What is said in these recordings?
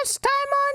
Last time on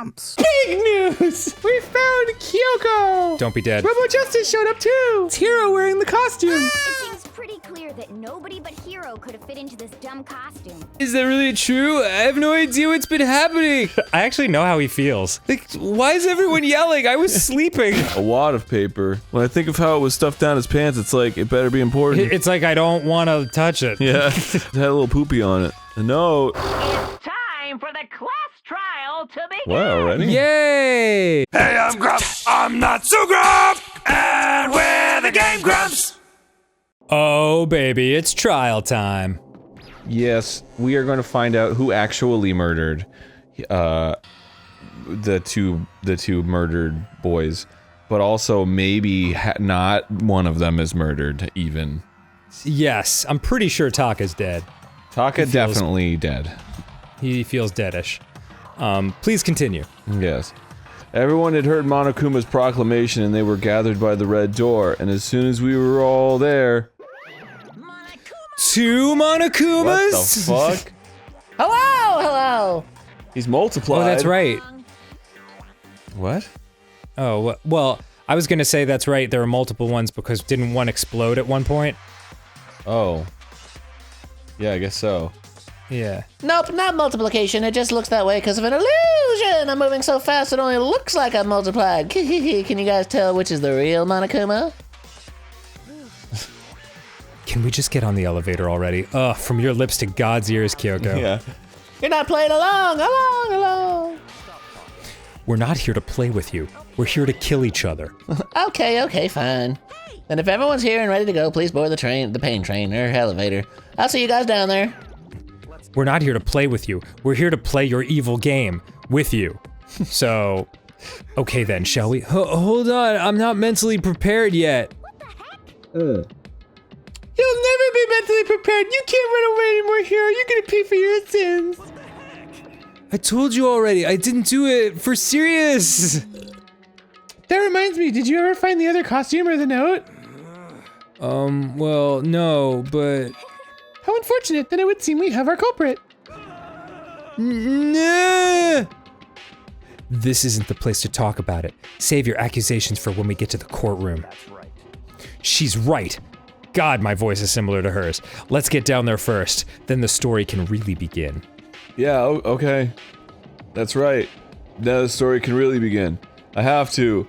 GameGrumps. Big news! We found Kyoko! Don't be dead. Robo Justice showed up too! It's Hero wearing the costume! It seems pretty clear that nobody but Hero could have fit into this dumb costume. Is that really true? I have no idea what's been happening. I actually know how he feels. Like, why is everyone yelling? I was sleeping. A wad of paper. When I think of how it was stuffed down his pants, it's like, it better be important. It's like I don't want to touch it. Yeah, it had a little poopy on it. A note. It's time for the class trial to begin. Wow, already? Yay! Hey, I'm Grumps. I'm not so Grump, and we're the Game Grumps. Oh, baby, it's trial time. Yes, we are going to find out who actually murdered, the two murdered boys, but also maybe not one of them is murdered, even. Yes, I'm pretty sure Taka's dead. Taka definitely dead. He feels deadish. Please continue. Yes. Everyone had heard Monokuma's proclamation and they were gathered by the red door, and as soon as we were all there... Two Monokumas? What the fuck? Hello! He's multiplied. Oh, that's right. What? Oh, well, I was gonna say that's right, there are multiple ones because didn't one explode at one point? Oh. Yeah, I guess so. Yeah. Nope, not multiplication. It just looks that way because of an illusion. I'm moving so fast it only looks like I'm multiplied. Can you guys tell which is the real Monokuma? Can we just get on the elevator already? Ugh, from your lips to God's ears, Kyoko. Yeah. You're not playing along. We're not here to play with you. We're here to kill each other. Okay, fine. Then if everyone's here and ready to go, please board the pain train, or elevator. I'll see you guys down there. We're not here to play with you. We're here to play your evil game with you. So, okay then, shall we? Hold on, I'm not mentally prepared yet. You'll never be mentally prepared. You can't run away anymore, Hero. You're gonna pay for your sins. I told you already, I didn't do it for serious. That reminds me, did you ever find the other costume or the note? Well, no, but... How unfortunate, then it would seem we have our culprit. Nah. This isn't the place to talk about it. Save your accusations for when we get to the courtroom. That's right. She's right. God, my voice is similar to hers. Let's get down there first, then the story can really begin. Yeah, okay. That's right. Now the story can really begin. I have to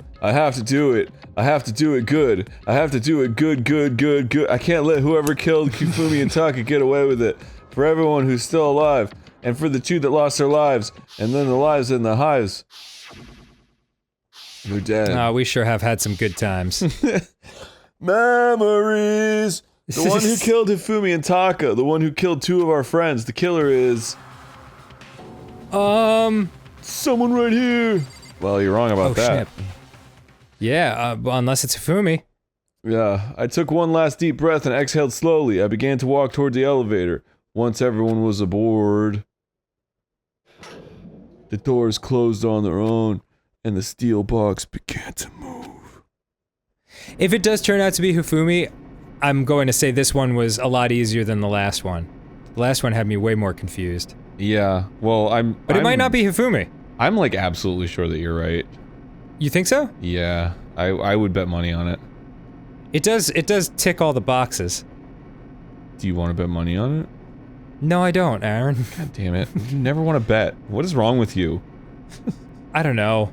do it. I have to do it good. I have to do it good. I can't let whoever killed Kifumi and Taka get away with it. For everyone who's still alive, and for the two that lost their lives, and then the lives in the hives. They're dead. We sure have had some good times. Memories! The one who killed Hifumi and Taka, the one who killed two of our friends, the killer is... Someone right here! Well, you're wrong about that. Snap. Yeah, unless it's Hifumi. Yeah, I took one last deep breath and exhaled slowly. I began to walk toward the elevator. Once everyone was aboard, the doors closed on their own, and the steel box began to move. If it does turn out to be Hifumi, I'm going to say this one was a lot easier than the last one. The last one had me way more confused. Yeah, well, But it might not be Hifumi. I'm like absolutely sure that you're right. You think so? Yeah, I would bet money on it. It does tick all the boxes. Do you want to bet money on it? No, I don't, Aaron. God damn it. You never want to bet. What is wrong with you? I don't know.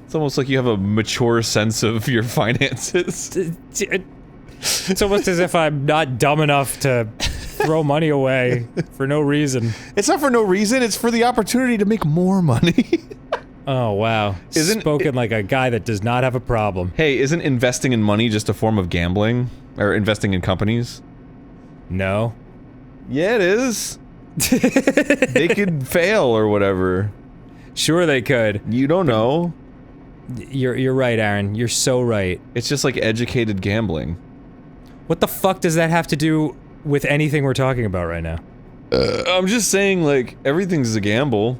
It's almost like you have a mature sense of your finances. It's almost as if I'm not dumb enough to throw money away for no reason. It's not for no reason, it's for the opportunity to make more money. Oh, wow. Spoken like a guy that does not have a problem. Hey, isn't investing in money just a form of gambling? Or investing in companies? No. Yeah, it is. They could fail or whatever. Sure they could. You don't know. You're right, Aaron. You're so right. It's just like educated gambling. What the fuck does that have to do with anything we're talking about right now? I'm just saying, like, everything's a gamble.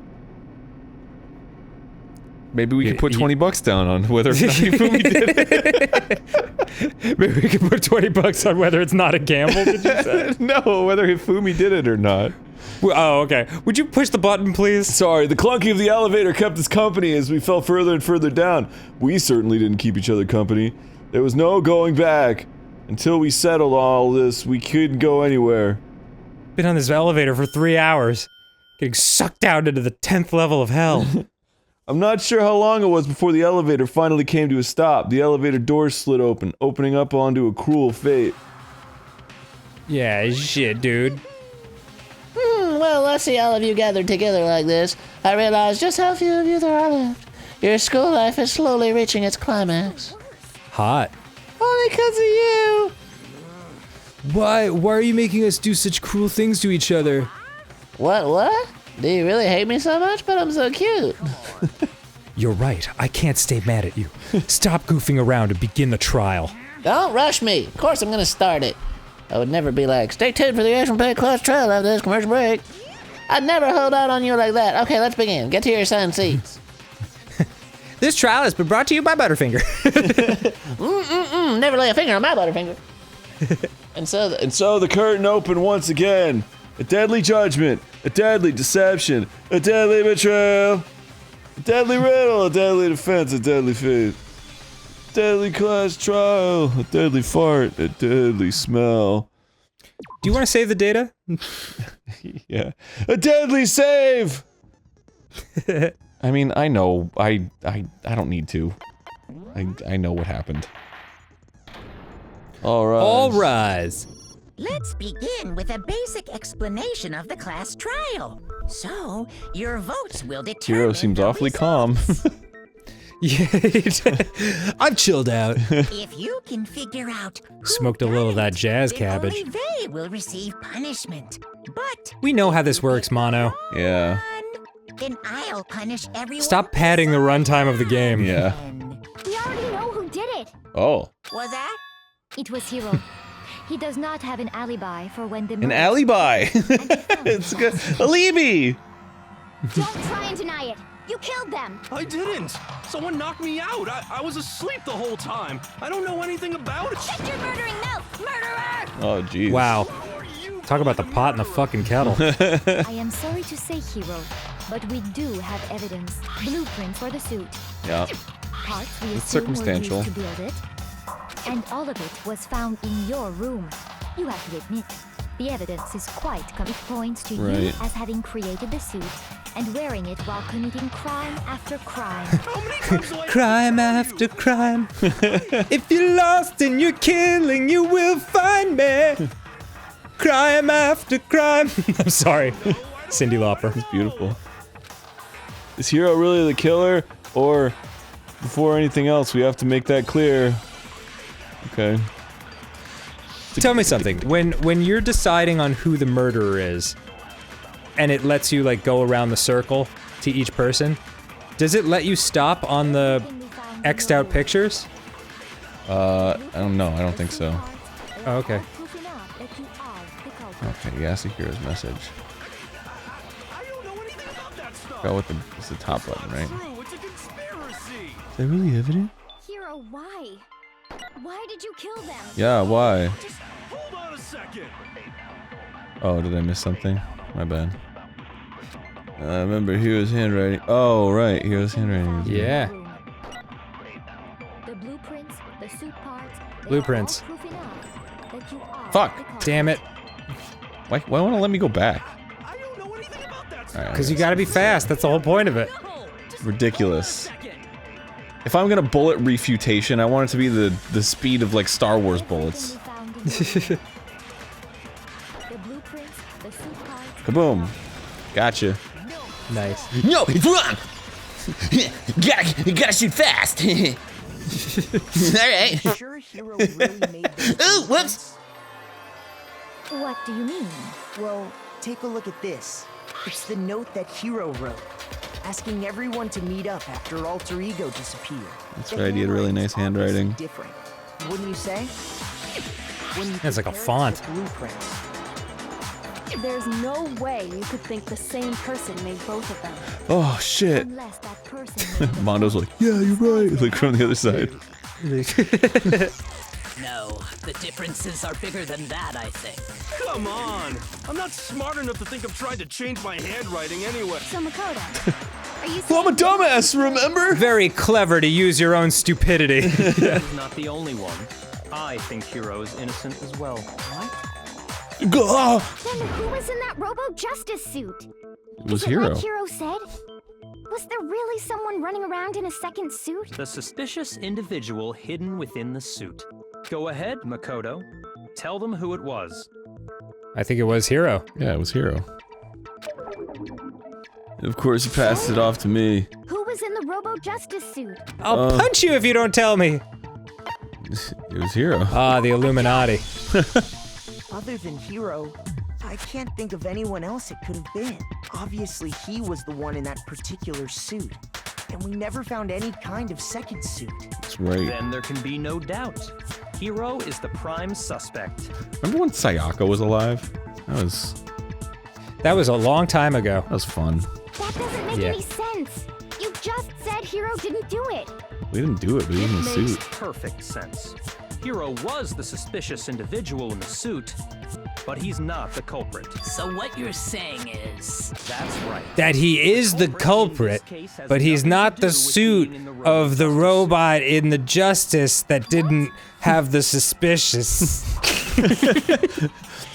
Maybe we could put 20 bucks down on whether or not Hifumi did it. Maybe we could put 20 bucks on whether it's not a gamble, did you say? No, whether Hifumi did it or not. Oh, okay. Would you push the button, please? Sorry, the clunking of the elevator kept us company as we fell further and further down. We certainly didn't keep each other company. There was no going back. Until we settled all this, we couldn't go anywhere. Been on this elevator for 3 hours. Getting sucked down into the 10th level of hell. I'm not sure how long it was before the elevator finally came to a stop. The elevator doors slid open, opening up onto a cruel fate. Yeah, shit, dude. Well, I see all of you gathered together like this. I realize just how few of you there are left. Your school life is slowly reaching its climax. Hot. Only because of you! Why are you making us do such cruel things to each other? What? Do you really hate me so much? But I'm so cute. You're right, I can't stay mad at you. Stop goofing around and begin the trial. Don't rush me. Of course I'm gonna start it. I would never be like, stay tuned for the action-packed class trial after this commercial break. I'd never hold out on you like that. Okay, let's begin. Get to your assigned seats. This trial has been brought to you by Butterfinger. Never lay a finger on my Butterfinger. And so the curtain opened once again. A deadly judgment, a deadly deception, a deadly betrayal, a deadly riddle, a deadly defense, a deadly fate. Deadly class trial, a deadly fart, a deadly smell. Do you want to save the data? Yeah. A deadly save! I mean, I know, I don't need to. I know what happened. All rise. Let's begin with a basic explanation of the class trial. So, your votes will determine. Hero seems awfully calm. Yeah, I've chilled out. If you can figure out who Smoked a little of that jazz then cabbage. only they will receive punishment. But We know how this works, Mono. Yeah. then I'll punish everyone. Stop padding the runtime of the game. Yeah. We already know who did it. Oh. Was that? It was Hiro. He does not have an alibi for when the An murder- alibi! It's good. Alibi! Don't try and deny it. You killed them. I didn't! Someone knocked me out! I was asleep the whole time! I don't know anything about it! Shut your murdering mouth, murderer! Oh, jeez. Wow. Talk about the pot in the fucking kettle. I am sorry to say, Hiro, but we do have evidence. Blueprint for the suit. Yeah. Parts we It's assume were circumstantial. used to build it. And all of it was found in your room. You have to admit, the evidence is quite it points to you Right. as having created the suit and wearing it while committing crime after crime. How many times do I Crime after crime. If you're lost and you're killing, you will find me. Crime after crime. I'm sorry. Cyndi Lauper. Beautiful. Is Hiro really the killer? Or, before anything else, we have to make that clear. Okay. Tell me something. When you're deciding on who the murderer is, and it lets you like go around the circle to each person, does it let you stop on the X'd out pictures? I don't know. I don't think so. Oh, okay. Okay, you asked to hear his message. I don't know anything about that stuff! Got what it's the top button, right? True, it's a conspiracy! Is that really evident? Hiro, why? Why did you kill them? Yeah, why? Just hold on a second! Oh, did I miss something? My bad. I remember Hero's handwriting. Oh, right, Hero's handwriting. Yeah. The blueprints, the suit parts, they Blueprints. are all proving out that you are Fuck. the culprit. Damn it. Why won't it let me go back? I don't know anything about that stuff! Alright, Because you gotta be fast. That's the whole point of it. No! Just ridiculous. hold on a second. If I'm gonna bullet refutation, I want it to be the speed of like Star Wars bullets. The blueprints, the suit parts, Kaboom. Gotcha. Nice. No, it's wrong! you gotta shoot fast! Alright. Sure, Hiro really made. Ooh, whoops! What do you mean? Well, take a look at this. It's the note that Hiro wrote, asking everyone to meet up after Alter Ego disappeared. That's The right, he had really nice handwriting's handwriting. obviously different, wouldn't you say? When you It's like a compare it to font. the blueprints. There's no way you could think the same person made both of them. Oh shit. Unless that person Mondo's like, yeah, you're right. Like from the other side. No, the differences are bigger than that, I think. Come on! I'm not smart enough to think of trying to change my handwriting anyway. So Makoto, are you Well, I'm a dumbass, remember? Very clever to use your own stupidity. He's not the only one. I think Hiro is innocent as well. What? Then who was in that Robo-Justice suit? It was Is it Hiro. like Hiro said? Was there really someone running around in a second suit? The suspicious individual hidden within the suit. Go ahead, Makoto. Tell them who it was. I think it was Hiro. Yeah, it was Hiro. And of course, he passed it off to me. Who was in the Robo-Justice suit? I'll punch you if you don't tell me. It was Hiro. Ah, the Illuminati. Other than Hiro, I can't think of anyone else it could have been. Obviously, he was the one in that particular suit. And we never found any kind of second suit. That's right. Then there can be no doubt. Hiro is the prime suspect. Remember when Sayaka was alive? That was a long time ago. That was fun. That doesn't make any sense. You just said Hiro didn't do it. We didn't do it, but he was in the It makes suit. perfect sense. Hiro was the suspicious individual in the suit, but he's not the culprit. So what you're saying is... That's right. That he is the culprit, but he's not the suit of the robot in the Justice that didn't have the suspicious.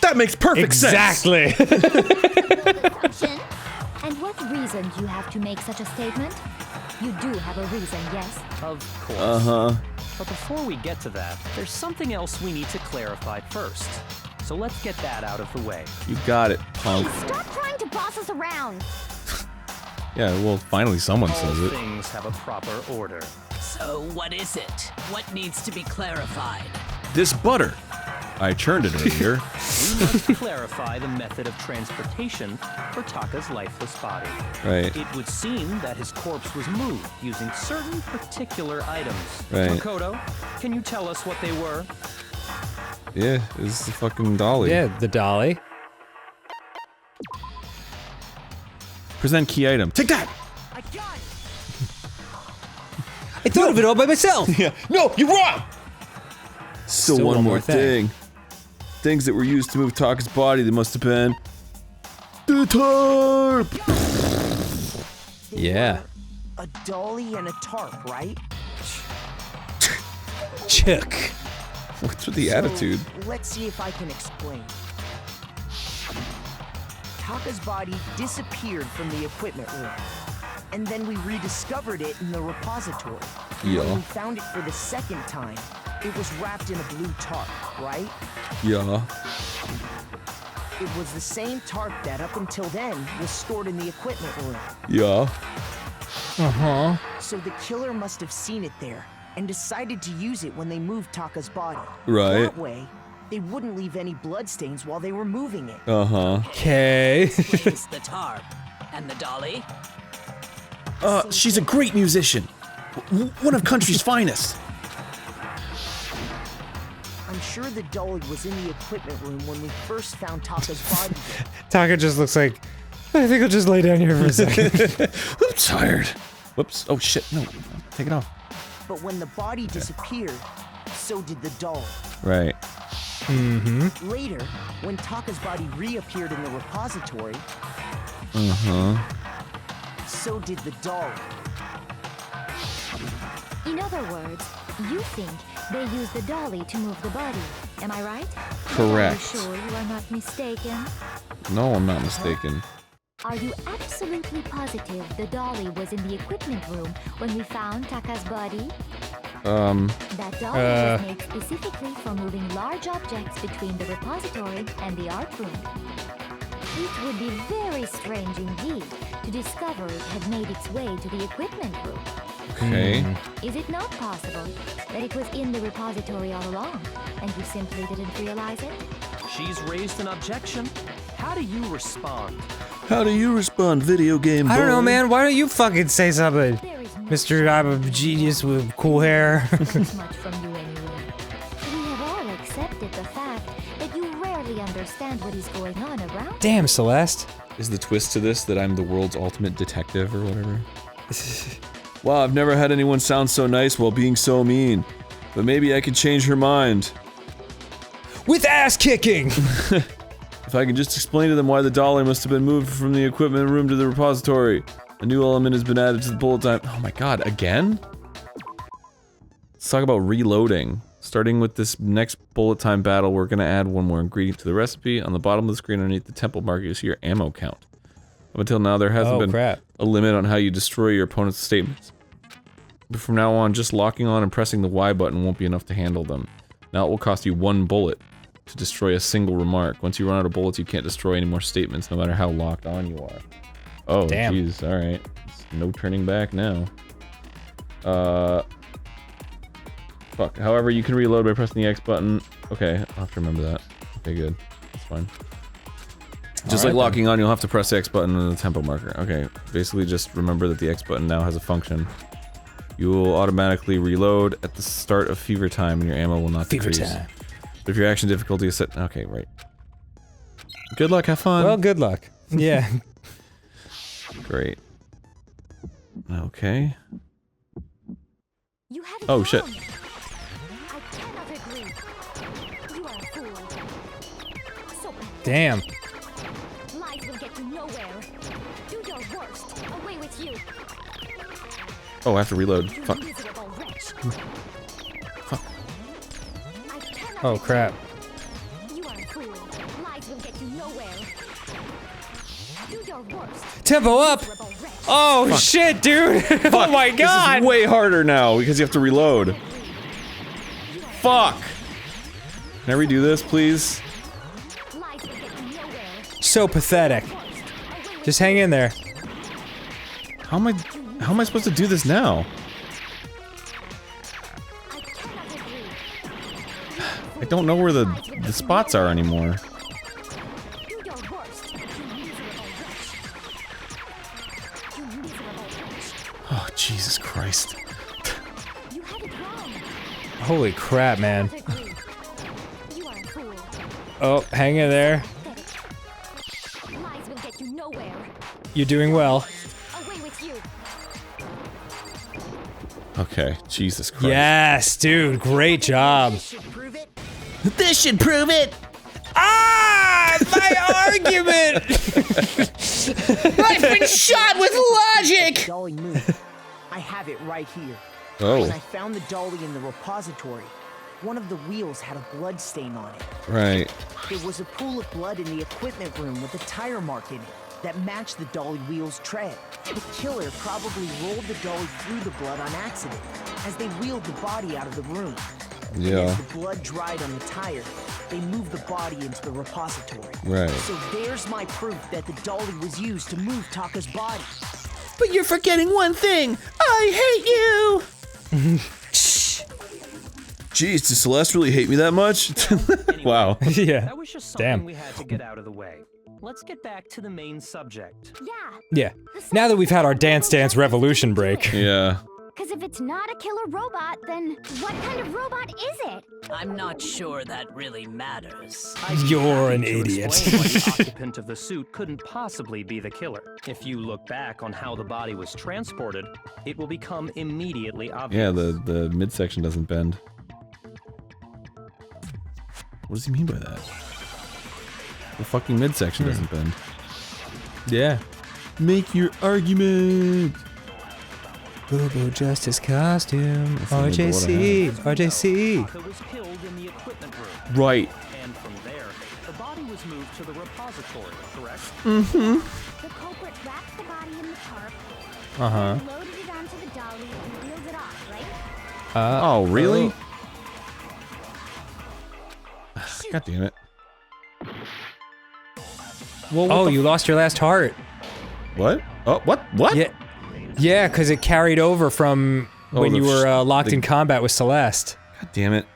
That makes perfect sense! Exactly. And what reason do you have to make such a statement? You do have a reason, yes? Of course. Uh-huh. But before we get to that, there's something else we need to clarify first. So let's get that out of the way. You got it, punk. Stop trying to boss us around. Yeah, well, finally someone All says it. things have a proper order. So what is it? What needs to be clarified? This butter. I churned it earlier. We must clarify the method of transportation for Taka's lifeless body. Right. It would seem that his corpse was moved using certain particular items. Right. Makoto, can you tell us what they were? Yeah, it's the fucking dolly. Yeah, the dolly. Present key item. Take that! I got it! I thought of it all by myself. Yeah. No, you're wrong! Still one more thing. Things that were used to move Taka's body, they must have been... the tarp! Yeah. A dolly and a tarp, right? Chuck. What's with the attitude? Let's see if I can explain. Taka's body disappeared from the equipment room. And then we rediscovered it in the repository. Yeah. When we found it for the second time, it was wrapped in a blue tarp, right? Yeah. It was the same tarp that up until then was stored in the equipment room. Yeah. Uh-huh. So the killer must have seen it there and decided to use it when they moved Taka's body. Right. That way, they wouldn't leave any bloodstains while they were moving it. Uh-huh. Okay. Explains the tarp. And the dolly? She's a great musician. One of country's finest. I'm sure the dolly was in the equipment room when we first found Taka's body there. Taka just looks like, I think I'll just lay down here for a second. I'm tired. Whoops. Oh shit, no. Take it off. But when the body disappeared, so did the dolly. Right. Mm-hmm. Later, when Taka's body reappeared in the repository, Uh-huh. so did the dolly. In other words, you think they used the dolly to move the body. Am I right? Correct. Are you sure you are not mistaken? No, I'm not mistaken. Are you absolutely positive the dolly was in the equipment room when we found Taka's body? That dolly was made specifically for moving large objects between the repository and the art room. It would be very strange indeed to discover it had made its way to the equipment room. Okay. Is it not possible that it was in the repository all along, and you simply didn't realize it? She's raised an objection. How do you respond? How do you respond, video game boy? I don't know, man. Why don't you fucking say something? Mr. I'm a genius with cool hair. Much from you anyway. We have all accepted the fact that you rarely understand what is going on around. Damn, Celeste. Is the twist to this that I'm the world's ultimate detective or whatever? Wow, I've never had anyone sound so nice while being so mean. But maybe I could change her mind. With ass kicking! If I can just explain to them why the dolly must have been moved from the equipment room to the repository. A new element has been added to the bullet time. Oh my god, again? Let's talk about reloading. Starting with this next bullet time battle, we're gonna add one more ingredient to the recipe. On the bottom of the screen underneath the temple marker, you see your ammo count. Up until now, there hasn't been a limit on how you destroy your opponent's statements. But from now on, just locking on and pressing the Y button won't be enough to handle them. Now it will cost you 1 bullet to destroy a single remark. Once you run out of bullets, you can't destroy any more statements, no matter how locked on you are. Oh, jeez, alright. No turning back now. Fuck. However, you can reload by pressing the X button. Okay, I'll have to remember that. Okay, good. That's fine. Just like locking on, you'll have to press the X button and the tempo marker. Okay, basically just remember that the X button now has a function. You will automatically reload at the start of fever time and your ammo will not decrease. Fever time. But if your action difficulty is set... Okay, right. Good luck, have fun. Well, good luck. Yeah. Great. Okay. Oh, shit. Damn. Lies will get you nowhere. Do your worst. Away with you. Oh, I have to reload. Fuck. Fuck. Oh, crap. You are a fool. Lies will get you nowhere. Do your worst. Tempo up! Oh, Fuck. shit, dude! Oh my god! This is way harder now because you have to reload. Fuck! Can I redo this, please? So pathetic. Just hang in there. How am I supposed to do this now? I don't know where the spots are anymore. Oh, Jesus Christ. Holy crap, man. Oh, hang in there. You're doing well. Okay, Jesus Christ. Yes, dude, great job. This should prove it! Ah! My argument! I've been shot with logic! Dolly moved. I have it right here. Oh. When I found the dolly in the repository, one of the wheels had a blood stain on it. Right. There was a pool of blood in the equipment room with a tire mark in it that matched the dolly wheel's tread. The killer probably rolled the dolly through the blood on accident as they wheeled the body out of the room. Yeah. As the blood dried on the tire, they moved the body into the repository. Right. So there's my proof that the dolly was used to move Taka's body. But you're forgetting one thing. I hate you! Jeez, does Celeste really hate me that much? Wow. Yeah. That was just something we had to get out of the way. Let's get back to the main subject. Yeah. Now that we've had our Dance Dance Revolution break. Yeah. Because if it's not a killer robot, then what kind of robot is it? I'm not sure that really matters. You're an idiot. Explain why the occupant of the suit couldn't possibly be the killer. If you look back on how the body was transported, it will become immediately obvious. Yeah, the midsection doesn't bend. What does he mean by that? The fucking midsection doesn't bend. Yeah. Make your argument! Boo-boo justice costume. RJC. RJC. Taka was killed in the equipment room. Right. And from there, the body was moved to the repository, correct? The culprit wrapped the body in the tarp, loaded it onto the dolly, and wheeled it off, right? Oh, really? God damn it. Well, oh, you lost your last heart. What? Oh, what? What? Yeah. Yeah, because it carried over from when you were locked in combat with Celeste. God damn it.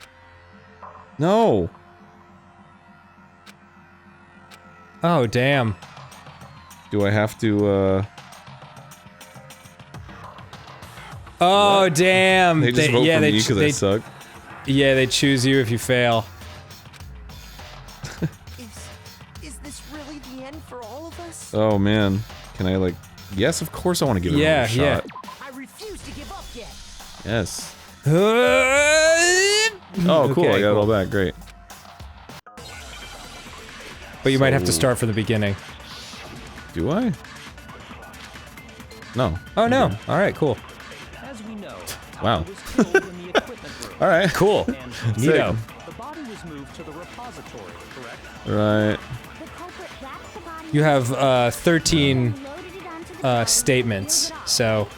No. Oh, damn. Do I have to, Oh, what? damn. They just vote for me because I suck. Yeah, they choose you if you fail. Is this really the end for all of us? Oh, man. Can I, like... Yes, of course I want to give it a shot. I refuse to give up yet. Yes. Oh, cool. Okay, I got it all cool. back. Great. But you might have to start from the beginning. Do I? No. Oh no! All right, cool. As we know, Wow. was killed in the equipment room. All right. Cool. And Neato. the body was moved to the repository, correct? Right. You have 13 statements, so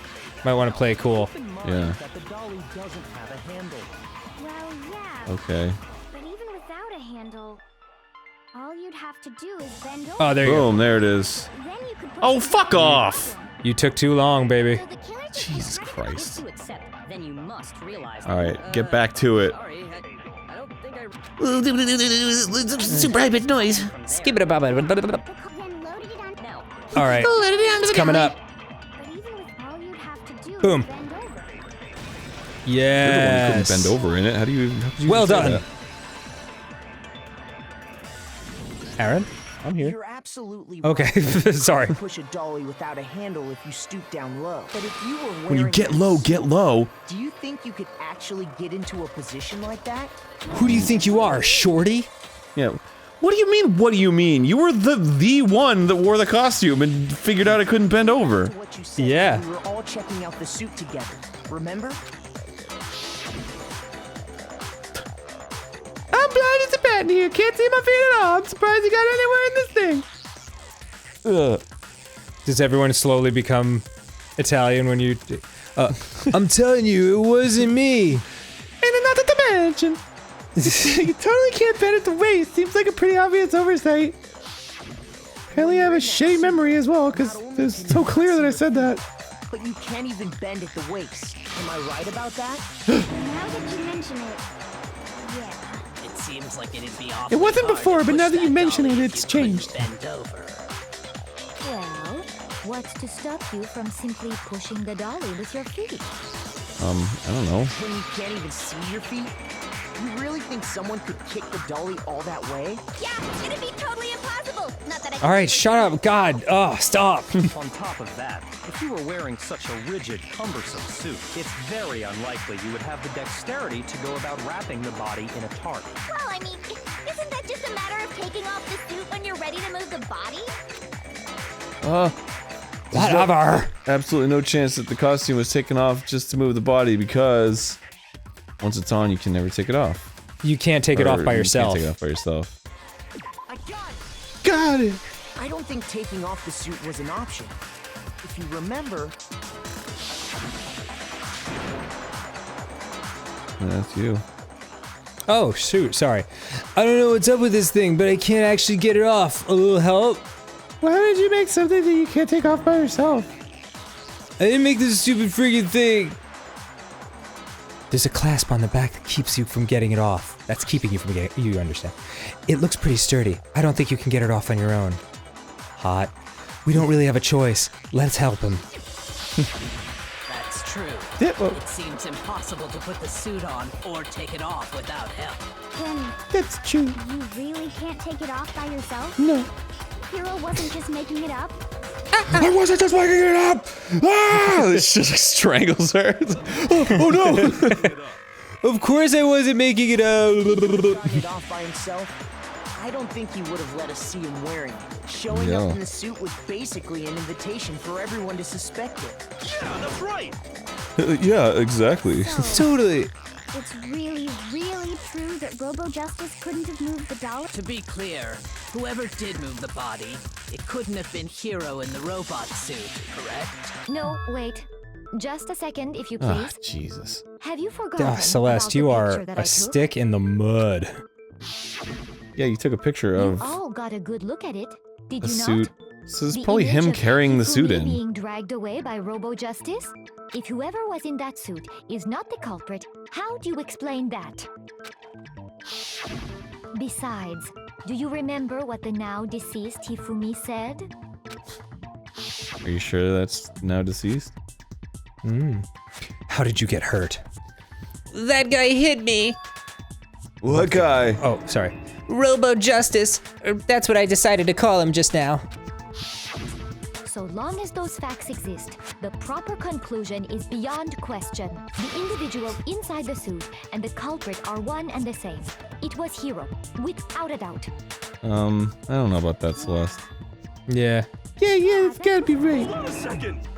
might want to play it cool. Yeah. That the dolly doesn't have a handle. Well, yeah. Okay. But even without a handle, all you'd have to do is bend over. Oh, there you go. Boom. There it is. Then you could push Oh, the fuck button. off! You took too long, baby. So the killer just Jesus decided Christ. To accept, then you must realize. All right. Get back to it. Sorry, I don't think I. Super high pitched noise. Skip it about it. Then loaded it on. No. All right, it's coming up. But even with all you'd have to do Boom. is bend over. You're the one who Yes. couldn't bend over in it. How did you Well say done. that? Aaron, I'm here. You're absolutely Okay, right. sorry. You push a dolly without a handle if you stoop down low. But if you were When you wearing get a low, suit, get low. Do you think you could actually get into a position like that? Who do you think you are, Shorty? Yeah. What do you mean? What do you mean? You were the one that wore the costume and figured out I couldn't bend over. To what you said Yeah. when we were all checking out the suit together. Remember? I'm blind as a bat in here. Can't see my feet at all. I'm surprised you got anywhere in this thing. Ugh. Does everyone slowly become Italian when you... I'm telling you, it wasn't me. And another dimension. You totally can't bend at the waist. Seems like a pretty obvious oversight. Apparently I have a shitty memory as well, because it was so clear that I said that. But you can't even bend at the waist. Am I right about that? Now that you mention it, yeah. It seems like it'd be awful. It wasn't before, but now that you mention it, it's changed. Bend over. Well, what's to stop you from simply pushing the dolly with your feet? I don't know. When you can't even see your feet? You really think someone could kick the dolly all that way? Yeah, it'd be totally impossible. Not that I All right, shut up. God, stop. On top of that, if you were wearing such a rigid, cumbersome suit, it's very unlikely you would have the dexterity to go about wrapping the body in a tarp. Well, I mean, isn't that just a matter of taking off the suit when you're ready to move the body? Whatever. Absolutely no chance that the costume was taken off just to move the body because once it's on, you can never take it off. You can't take it off by You yourself. can't take it off by yourself. I got it! Got it. I don't think taking off the suit was an option. If you remember, That's you. Oh, shoot, sorry. I don't know what's up with this thing, but I can't actually get it off. A little help? Why did you make something that you can't take off by yourself? I didn't make this stupid friggin' thing. There's a clasp on the back that keeps you from getting it off. That's keeping you from getting you understand. It looks pretty sturdy. I don't think you can get it off on your own. Hot. We don't really have a choice. Let's help him. That's true. Yeah, well, It seems impossible to put the suit on or take it off without help. Then that's true. you really can't take it off by yourself? No. Hero wasn't just making it up? I wasn't just waking it up! Ah! It just like, strangles her. Oh no! Of course I wasn't making it up. got it off by himself, I don't think he would have let us see him wearing it. Showing Yeah. up in the suit was basically an invitation for everyone to suspect it. Yeah, that's right. Yeah, exactly. Totally. It's really, really true that Robo Justice couldn't have moved the dolly? To be clear, whoever did move the body, it couldn't have been Hero in the robot suit, correct? No, wait. Just a second, if you Ah, please. Jesus. Have you forgotten Ah, Celeste, about you the are picture that I a took? stick in the mud. Yeah, you took a picture You of all got a good look at it, did a you suit. not? So it's The probably image him of carrying the suit Hifumi in. being dragged away by Robo Justice? If whoever was in that suit is not the culprit, how do you explain that? Besides, do you remember what the now deceased Hifumi said? Are you sure that's now deceased? How did you get hurt? That guy hit me. What guy? Oh, sorry. Robo Justice. That's what I decided to call him just now. So long as those facts exist, the proper conclusion is beyond question. The individual inside the suit and the culprit are one and the same. It was Hiro, without a doubt. I don't know about that, Celeste. Yeah. Yeah, it's gotta be right. Hold on a second.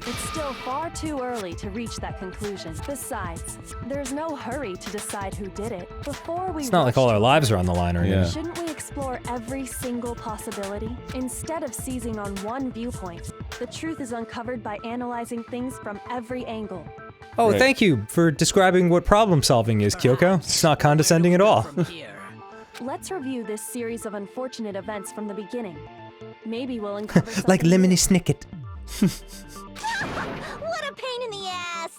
It's still far too early to reach that conclusion. Besides, there's no hurry to decide who did it. Before we It's not like all our lives are on the line or anything. Shouldn't we explore every single possibility? Instead of seizing on one viewpoint, the truth is uncovered by analyzing things from every angle. Oh, thank you for describing what problem solving is, Kyoko. It's not condescending at all. Let's review this series of unfortunate events from the beginning. Maybe we'll uncover something. Like Lemony Snicket. What a pain in the ass!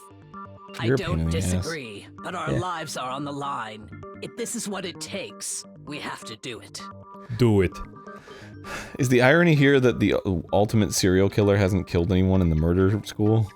I You're a pain in don't the ass. disagree, but our Yeah. lives are on the line. If this is what it takes, we have to do it. Do it. Is the irony here that the ultimate serial killer hasn't killed anyone in the murder school?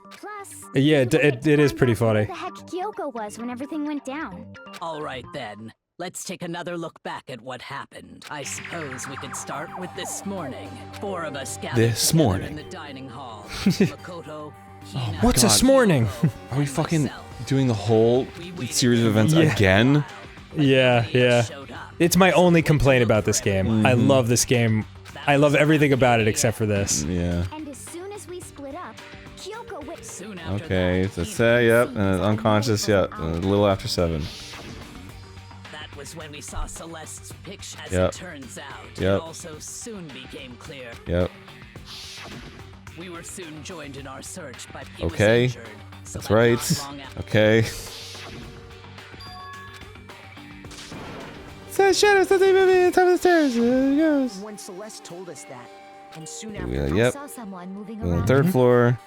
Yeah, it is pretty funny. Where the heck Kyoko was when everything went down? All right then, let's take another look back at what happened. I suppose we could start with this morning. 4 of us gathered This together morning. in the dining hall. Makoto, Hina, What's this morning? Are we fucking doing the whole series of events Yeah. again? Yeah. It's my only complaint about this game. I love this game. I love everything about it except for this. Yeah. And as soon as we split up, Kyoko went soon Okay, so say, yep, unconscious, yep, a little after 7. That was when we saw Celeste's picture. As Yep. it turns out, Yep. it also soon became clear. Yep. We were soon joined in our search, but he Okay, was injured. So that's that right. not long after Okay. Says shadow, something moving on top of the stairs. There it goes. When Celeste told us that, and soon after, Yeah, I yep. saw someone moving On the around. 3rd floor.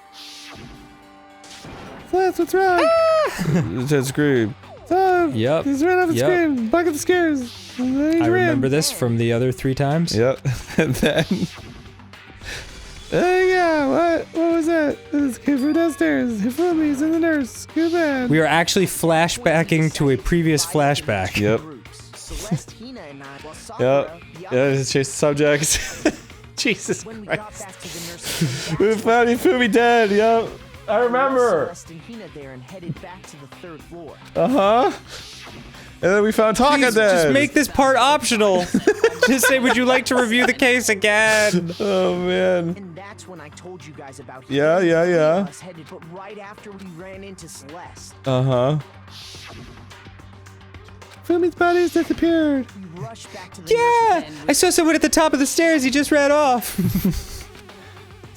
Celeste, what's wrong? It's screwed. Tom, Yep. he's ran off the Yep. screen. Back at the stairs. And then he I ran. remember this from the other 3 times. Yep. And then. Yeah, what was that? This kid from downstairs. Hifumi's in the nurse. Good man. We are actually flashbacking to a previous flashback. Yep. Celeste, Hina, and I, while Sakura, Yep. Yeah, just chase the subjects. Jesus when we got Christ. back to the nurse's We found Hifumi dead, yep. I remember. Celeste and Hina there and headed back to the 3rd floor. Uh-huh. And then we found Taka Please, dead. just make this part optional. Just say, would you like to review the case again? Oh, man. And that's when I told you guys about Yeah, Hina. yeah, Three of yeah. us headed, but right after we ran into Celeste, Uh-huh. Fumi's body has disappeared. we rushed back to the Yeah! I saw someone at the top of the stairs. He just ran off. This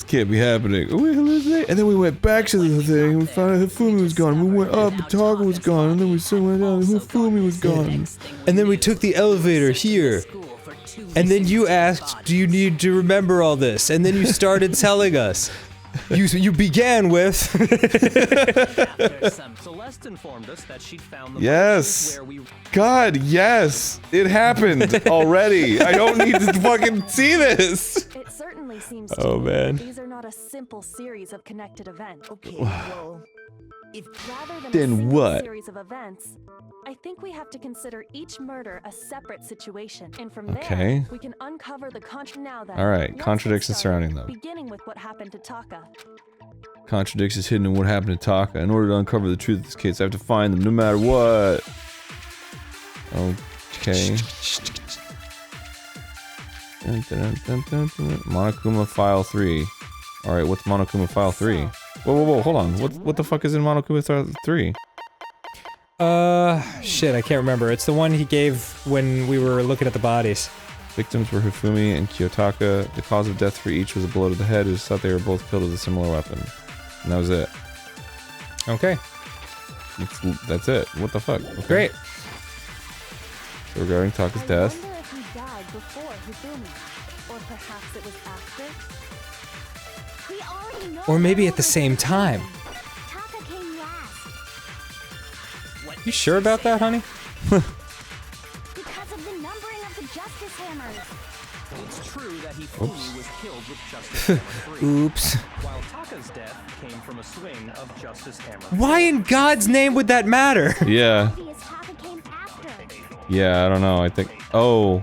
can't be happening. Oh, we hallucinate. And then we went back to the thing and we found out Hifumi was gone. We went up and Taka was gone. And then we still went down and Hifumi was gone. And then we took the elevator here. And then you asked, do you need to remember all this? And then you started telling us. You began with... Celeste informed us that she'd found the Yes. where we God, yes. It happened already. I don't need to fucking see this. It certainly seems Oh, to me man. that these are not a simple series of connected events. Okay, well, if Rather than Then a single what? series of events, I think we have to consider each murder a separate situation, and from Okay. there we can uncover the now then. All right, let's get contradictions started, surrounding them. Beginning with what happened to Taka. Contradictions hidden in what happened to Taka. In order to uncover the truth of this case, I have to find them no matter what. Okay. Dun, dun, dun, dun, dun. Monokuma File 3. Alright, what's Monokuma File 3? Whoa, hold on. What the fuck is in Monokuma File 3? Shit, I can't remember. It's the one he gave when we were looking at the bodies. Victims were Hifumi and Kiyotaka. The cause of death for each was a blow to the head. It was thought they were both killed with a similar weapon. And that was it. Okay. That's it. What the fuck? Okay. Great. So regarding Taka's I death. wonder if he died before Hifumi, or perhaps it was after. We already know. Or maybe at the same time. Taka came last You sure about that, honey? because of the numbering of the Justice Hammers. It's true that Hifumi was killed with Justice Hammer 3. Oops. While Taka's death came from a swing of Justice Hammer 4. Why in God's name would that matter? Yeah. Obvious Taka came after. Yeah, I don't know. I think. Oh.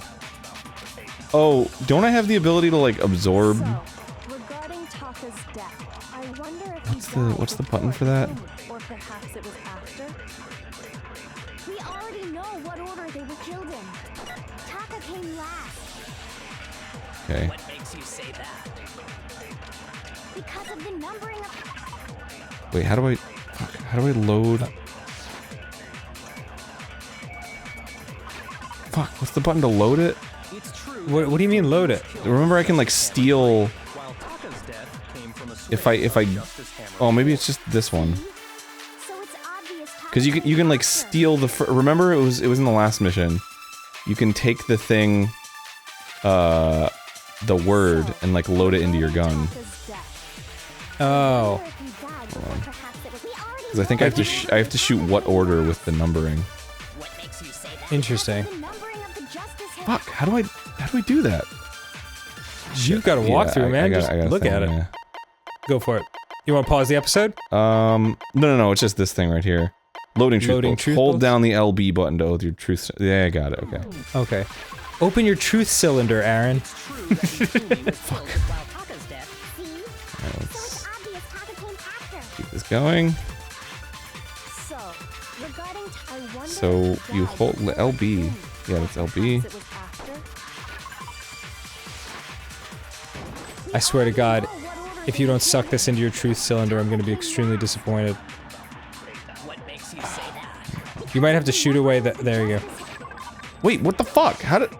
Oh, don't I have the ability to, like, absorb? So, regarding what's the button for that? Or perhaps it was after? We already know what order they were killed in. Taka came last. Okay. What makes you say that? Because of the numbering of... Wait, how do I load? Fuck, what's the button to load it? What do you mean load it? Remember I can like steal if I oh, maybe it's just this one. Cuz you can like steal the remember it was in the last mission. You can take the thing the word and like load it into your gun. Oh. Cuz I think I have to shoot what order with the numbering. Interesting. Fuck, how do I do that? You've got to walk through, man. I Just gotta look think, at it. yeah. Go for it. You want to pause the episode? No, it's just this thing right here. Loading truth bolts. Hold down the LB button to hold your truth. Yeah, I got it. Okay. Okay. Open your truth cylinder, Aaron. Fuck. Alright, let's keep this going. So you hold LB. Yeah, that's LB. I swear to God, if you don't suck this into your truth cylinder, I'm going to be extremely disappointed. You might have to shoot away the- there you go. Wait, what the fuck? How did-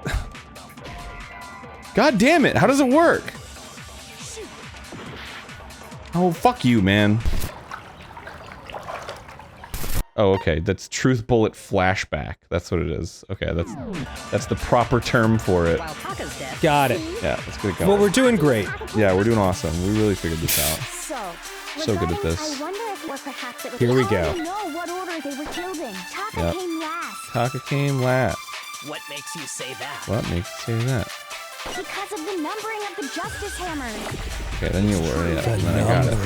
God damn it, how does it work? Oh, fuck you, man. Oh, okay, that's truth bullet flashback. That's what it is. Okay, that's the proper term for it. Got it. Yeah, let's get it going. Well, we're doing great. Yeah, we're doing awesome. We really figured this out. So good at this. Here we go. Yep. Taka came last. What makes you say that? What makes you say that? Because of the numbering of the justice hammers. Okay, then you were, yeah, then I got it.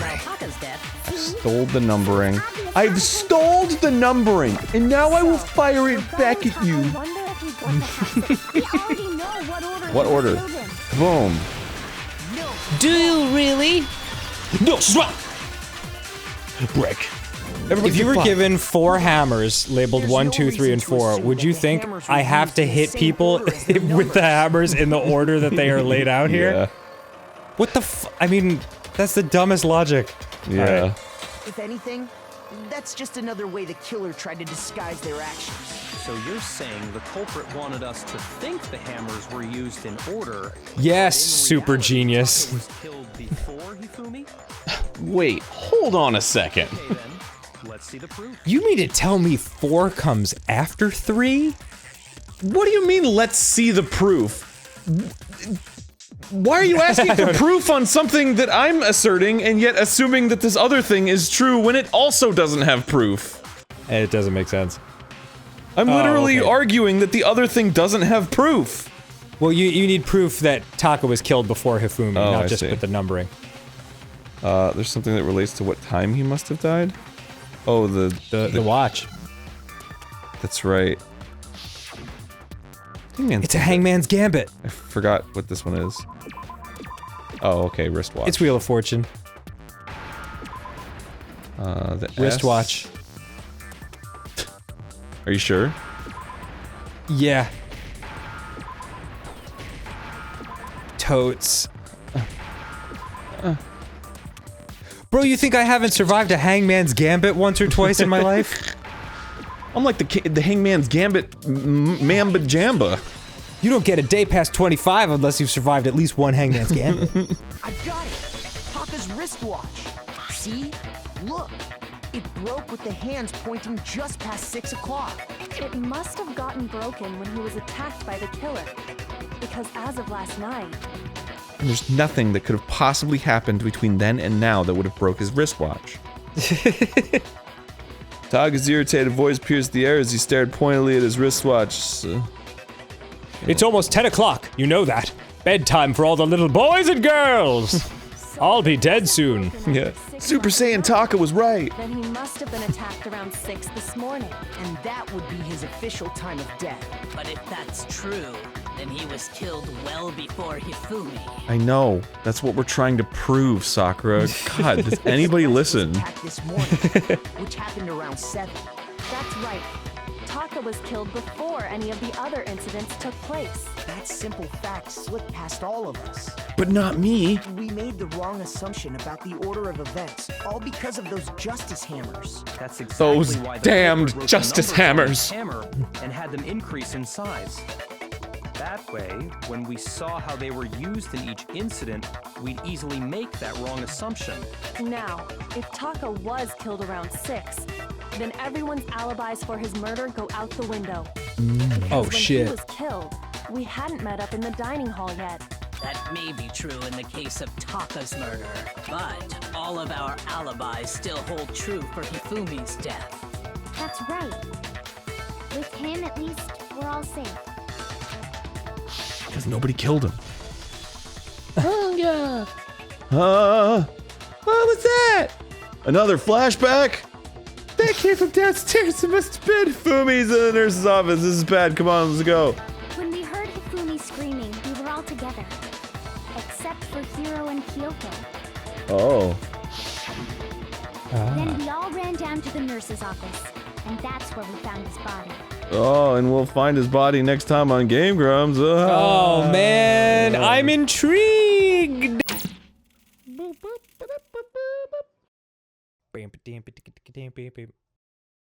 I stole the numbering. I've stole the numbering, and now I will fire it back at you. What order? Boom. Do you really? No, swap! Break. If you were given 4 hammers labeled 1, 2, 3, and 4, would you think I have to hit people with the hammers in the order that they are laid out here? Yeah. What the I mean, that's the dumbest logic. Yeah. Right. If anything, that's just another way the killer tried to disguise their actions. So you're saying the culprit wanted us to think the hammers were used in order? Yes, super genius. Was killed before Hifumi? Wait, hold on a second. Okay, then. Let's see the proof. You mean to tell me 4 comes after 3? What do you mean, let's see the proof? Why are you asking for proof on something that I'm asserting and yet assuming that this other thing is true when it also doesn't have proof? It doesn't make sense. I'm literally arguing that the other thing doesn't have proof. Well, you need proof that Taka was killed before Hifumi, not I just see. with the numbering. There's something that relates to what time he must have died? Oh, the watch. That's right. It's a Hangman's Gambit. I forgot what this one is. Oh, okay, wristwatch. It's Wheel of Fortune. The Wristwatch. Are you sure? Yeah. Totes. Bro, you think I haven't survived a Hangman's Gambit once or twice in my life? I'm like the Hangman's Gambit Mamba Jamba. You don't get a day past 25 unless you've survived at least one Hangman's Gambit. I've got it! Taka's wristwatch! See? Look! It broke with the hands pointing just past 6 o'clock. It must have gotten broken when he was attacked by the killer. Because as of last night... And there's nothing that could have possibly happened between then and now that would have broke his wristwatch. Taka's irritated voice pierced the air as he stared pointedly at his wristwatch. It's almost 10 o'clock, you know that. Bedtime for all the little boys and girls! I'll be dead soon. Yeah. Super Saiyan Taka was right. Then he must have been attacked around 6 this morning. And that would be his official time of death. But if that's true, then he was killed well before Hifumi. I know. That's what we're trying to prove, Sakura. God, does anybody listen? This morning, which happened around 7. That's right. Taka was killed before any of the other incidents took place. That simple fact slipped past all of us. But not me. We made the wrong assumption about the order of events, all because of those justice hammers. That's exactly Those why the damned wrote the justice numbers on hammers. the hammer and had them increase in size. That way, when we saw how they were used in each incident, we'd easily make that wrong assumption. Now, if Taka was killed around 6, then everyone's alibis for his murder go out the window. Oh When shit. he was killed, we hadn't met up in the dining hall yet. That may be true in the case of Taka's murder, but all of our alibis still hold true for Hifumi's death. That's right. With him, at least, we're all safe. Because nobody killed him. Hunger! What was that? Another flashback? That came from downstairs. It must have been. Fumi's in the nurse's office. This is bad. Come on, let's go. When we heard Hifumi screaming, we were all together. Except for Hiro and Kyoko. Oh. Then we all ran down to the nurse's office. And that's where we found his body. Oh, and we'll find his body next time on GameGrumps. Oh man, I'm intrigued.